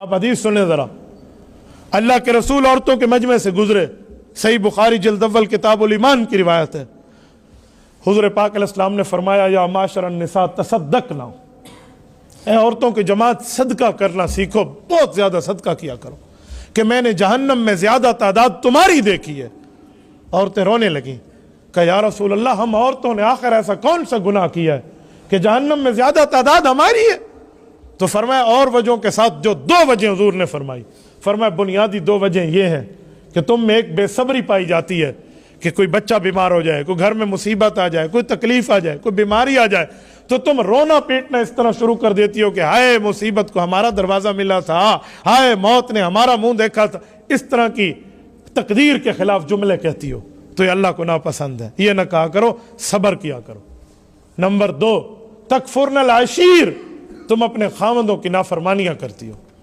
آپ حدیث سنیں ذرا، اللہ کے رسول عورتوں کے مجمع سے گزرے، صحیح بخاری جلد اول کتاب الایمان کی روایت ہے۔ حضور پاک علیہ السلام نے فرمایا یا معاشر النساء تصدقنا، اے عورتوں کی جماعت صدقہ کرنا سیکھو، بہت زیادہ صدقہ کیا کرو کہ میں نے جہنم میں زیادہ تعداد تمہاری دیکھی ہے۔ عورتیں رونے لگیں کہ یا رسول اللہ ہم عورتوں نے آخر ایسا کون سا گناہ کیا ہے کہ جہنم میں زیادہ تعداد ہماری ہے؟ تو فرمایا اور وجہوں کے ساتھ جو دو وجہ حضور نے فرمائی، فرمایا بنیادی دو وجہ یہ ہیں کہ تم میں ایک بے صبری پائی جاتی ہے کہ کوئی بچہ بیمار ہو جائے، کوئی گھر میں مصیبت آ جائے، کوئی تکلیف آ جائے، کوئی بیماری آ جائے تو تم رونا پیٹنا اس طرح شروع کر دیتی ہو کہ ہائے مصیبت کو ہمارا دروازہ ملا تھا، ہائے موت نے ہمارا منہ دیکھا تھا، اس طرح کی تقدیر کے خلاف جملے کہتی ہو تو یہ اللہ کو ناپسند ہے، یہ نہ کہا کرو، صبر کیا کرو۔ نمبر 2، تکفرن العشیر، تم اپنے خاوندوں کی نافرمانیاں کرتی ہو۔